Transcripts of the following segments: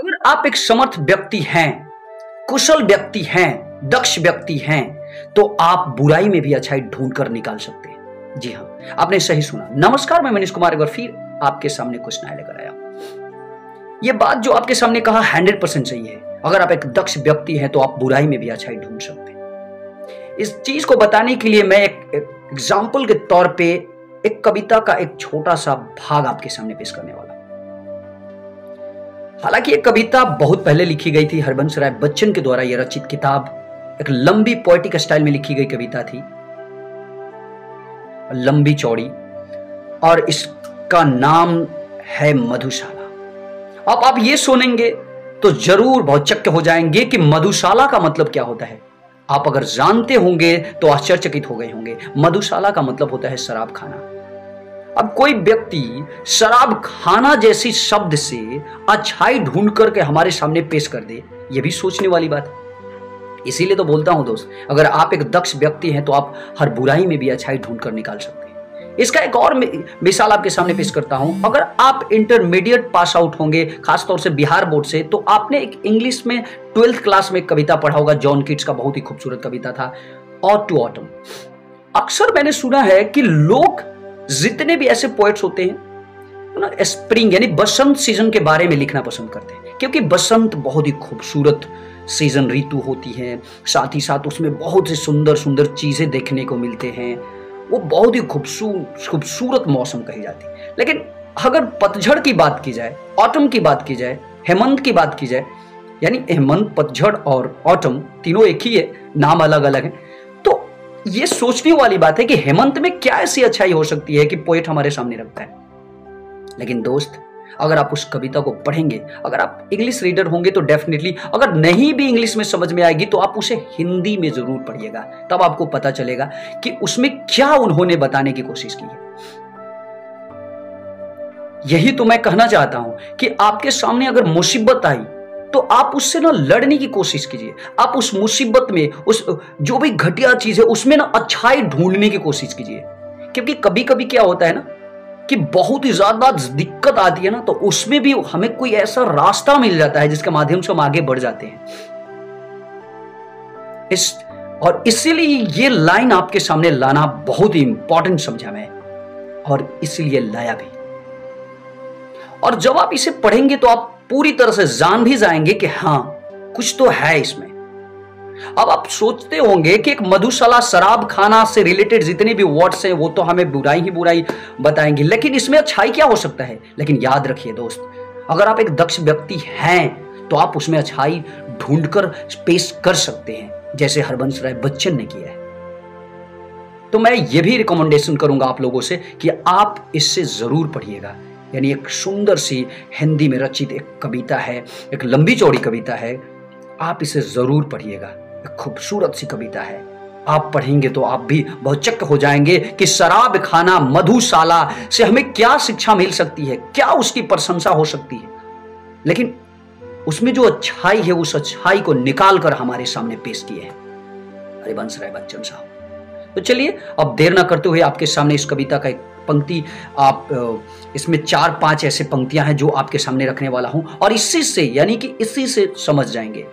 अगर आप एक समर्थ व्यक्ति हैं, कुशल व्यक्ति हैं, दक्ष व्यक्ति हैं, तो आप बुराई में भी अच्छाई ढूंढ कर निकाल सकते हैं। जी हाँ, आपने सही सुना। नमस्कार, मैं मनीष कुमार एक बार फिर आपके सामने कुछ नया लेकर आया। यह बात जो आपके सामने कहा 100% सही है। अगर आप एक दक्ष व्यक्ति हैं तो आप बुराई में भी अच्छाई ढूंढ सकते हैं। इस चीज को बताने के लिए मैं एक एग्जाम्पल के तौर पे एक कविता का एक छोटा सा भाग आपके सामने पेश करने वाला। हालांकि ये कविता बहुत पहले लिखी गई थी। हरबंस राय बच्चन के द्वारा यह रचित किताब एक लंबी पोएटिक स्टाइल में लिखी गई कविता थी, लंबी चौड़ी, और इसका नाम है मधुशाला। अब आप ये सुनेंगे तो जरूर बहुत चक्क हो जाएंगे कि मधुशाला का मतलब क्या होता है। आप अगर जानते होंगे तो आश्चर्यचकित हो गए होंगे। मधुशाला का मतलब होता है शराब खाना। अब कोई व्यक्ति शराब खाना जैसी शब्द से अच्छाई ढूंढ करके हमारे सामने पेश कर दे, यह भी सोचने वाली बात है। इसीलिए तो बोलता हूं दोस्त, अगर आप एक दक्ष व्यक्ति हैं तो आप हर बुराई में भी अच्छाई ढूंढ कर निकाल सकते हैं। इसका एक और मिसाल आपके सामने पेश करता हूं। अगर आप इंटरमीडिएट पास आउट होंगे, खासतौर से बिहार बोर्ड से, तो आपने एक इंग्लिश में 12th क्लास में एक कविता पढ़ा होगा, जॉन कीट्स का, बहुत ही खूबसूरत कविता था, ऑट टू ऑटम। अक्सर मैंने सुना है कि लोग जितने भी ऐसे पोएट्स होते हैं ना, स्प्रिंग यानी बसंत सीजन के बारे में लिखना पसंद करते हैं, क्योंकि बसंत बहुत ही खूबसूरत सीजन ऋतु होती है। साथ ही साथ उसमें बहुत से सुंदर सुंदर चीजें देखने को मिलते हैं। वो बहुत ही खूबसूरत मौसम कही जाती है। लेकिन अगर पतझड़ की बात की जाए, ऑटम की बात की जाए, हेमंत की बात की जाए, यानी हेमंत, पतझड़ और ऑटम तीनों एक ही है, नाम अलग अलग है, तो ये सोचने वाली बात है कि हेमंत में क्या ऐसी अच्छाई हो सकती है कि पोएट हमारे सामने रखता है। लेकिन दोस्त, अगर आप उस कविता को पढ़ेंगे, अगर आप इंग्लिश रीडर होंगे तो डेफिनेटली, अगर नहीं भी इंग्लिश में समझ में आएगी तो आप उसे हिंदी में जरूर पढ़िएगा, तब आपको पता चलेगा कि उसमें क्या उन्होंने बताने की कोशिश की है। यही तो मैं कहना चाहता हूं कि आपके सामने अगर मुसीबत आई तो आप उससे ना लड़ने की कोशिश कीजिए। आप उस मुसीबत में, उस जो भी घटिया चीज है उसमें ना अच्छाई ढूंढने की कोशिश कीजिए। क्योंकि कभी कभी क्या होता है ना कि बहुत ही ज्यादा दिक्कत आती है ना, तो उसमें भी हमें कोई ऐसा रास्ता मिल जाता है जिसके माध्यम से हम आगे बढ़ जाते हैं। और इसीलिए ये लाइन आपके सामने लाना बहुत ही इंपॉर्टेंट समझा मैं, और इसीलिए लाया भी। और जब आप इसे पढ़ेंगे तो आप पूरी तरह से जान भी जाएंगे कि हाँ, कुछ तो है इसमें। अब आप सोचते होंगे कि एक मधुशाला, शराब खाना से रिलेटेड जितने भी वर्ड्स हैं वो तो हमें बुराई ही बुराई बताएंगे, लेकिन इसमें अच्छाई क्या हो सकता है। लेकिन याद रखिए दोस्त, अगर आप एक दक्ष व्यक्ति हैं तो आप उसमें अच्छाई ढूंढकर पेश कर सकते हैं, जैसे हरबंस राय बच्चन ने किया है। तो मैं ये भी रिकमेंडेशन करूंगा आप लोगों से कि आप इससे जरूर पढ़िएगा। यानी एक सुंदर सी हिंदी में रचित एक कविता है, एक लंबी चौड़ी कविता है, आप इसे जरूर पढ़िएगा। एक खूबसूरत सी कविता है, आप पढ़ेंगे तो आप भी बहुत चक्क हो जाएंगे कि शराब खाना, मधुशाला से हमें क्या शिक्षा मिल सकती है, क्या उसकी प्रशंसा हो सकती है। लेकिन उसमें जो अच्छाई है, उस अच्छाई को निकाल कर हमारे सामने पेश किए हैं हरिवंश राय बच्चन साहब। तो चलिए अब देर ना करते हुए आपके सामने इस कविता का एक पंक्ति, आप इसमें 4-5 ऐसे पंक्तियां हैं जो आपके सामने रखने वाला हूं, और इसी से, यानी कि इसी से समझ जाएंगे।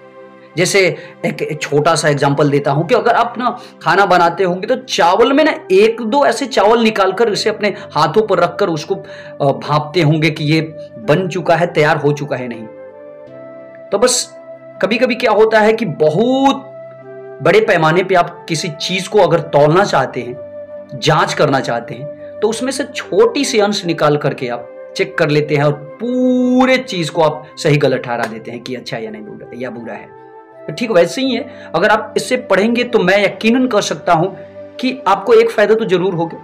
जैसे एक छोटा सा एग्जांपल देता हूं कि अगर आप ना खाना बनाते होंगे तो चावल में ना 1-2 ऐसे चावल निकालकर इसे अपने हाथों पर रखकर उसको भांपते होंगे कि ये बन चुका है, तैयार हो चुका है, नहीं। तो बस कभी कभी क्या होता है कि बहुत बड़े पैमाने पे आप किसी चीज को अगर तौलना चाहते हैं, जांच करना चाहते हैं, तो उसमें से छोटी सी अंश निकाल करके आप चेक कर लेते हैं और पूरे चीज को आप सही गलत ठहरा देते हैं कि अच्छा या नहीं, बुरा या बुरा है। तो ठीक वैसे ही है, अगर आप इससे पढ़ेंगे तो मैं यकीनन कर सकता हूं कि आपको एक फायदा तो जरूर होगा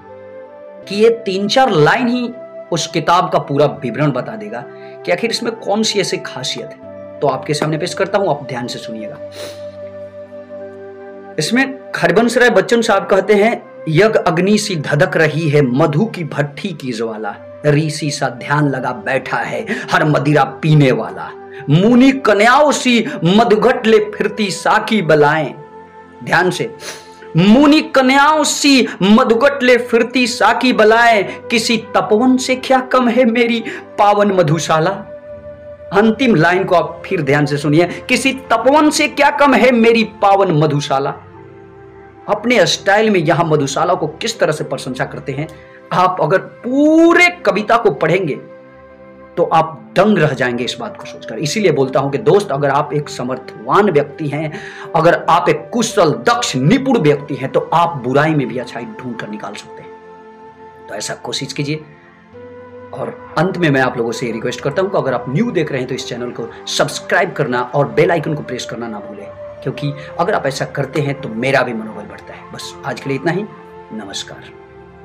कि ये 3-4 लाइन ही उस किताब का पूरा विवरण बता देगा कि आखिर इसमें कौन सी ऐसी खासियत है। तो आपके सामने पेश करता हूं, आप ध्यान से सुनिएगा। इसमें हरबंस राय बच्चन साहब कहते हैं, यज्ञ अग्नि सी धधक रही है, मधु की भट्ठी की ज्वाला, ऋषि सा ध्यान लगा बैठा है हर मदिरा पीने वाला, मुनि कन्याओं सी मधुघट ले फिरती साकी बलाएं। ध्यान से, मुनि कन्याओं सी मधुघट ले फिरती साकी बलाएं, किसी तपोवन से क्या कम है मेरी पावन मधुशाला। अंतिम लाइन को आप फिर ध्यान से सुनिए, किसी तपोवन से क्या कम है मेरी पावन मधुशाला। अपने स्टाइल में यहां मधुशाला को किस तरह से प्रशंसा करते हैं। आप अगर पूरे कविता को पढ़ेंगे तो आप दंग रह जाएंगे इस बात को सोचकर। इसीलिए बोलता हूं कि दोस्त, अगर आप एक समर्थवान व्यक्ति हैं, अगर आप एक कुशल दक्ष निपुण व्यक्ति हैं, तो आप बुराई में भी अच्छाई ढूंढ कर निकाल सकते हैं। तो ऐसा कोशिश कीजिए। और अंत में मैं आप लोगों से रिक्वेस्ट करता हूं कि अगर आप न्यू देख रहे हैं तो इस चैनल को सब्सक्राइब करना और बेल आइकन को प्रेस करना ना भूलें, क्योंकि अगर आप ऐसा करते हैं तो मेरा भी मनोबल बढ़ता है। बस आज के लिए इतना ही। नमस्कार।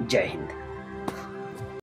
जय हिंद।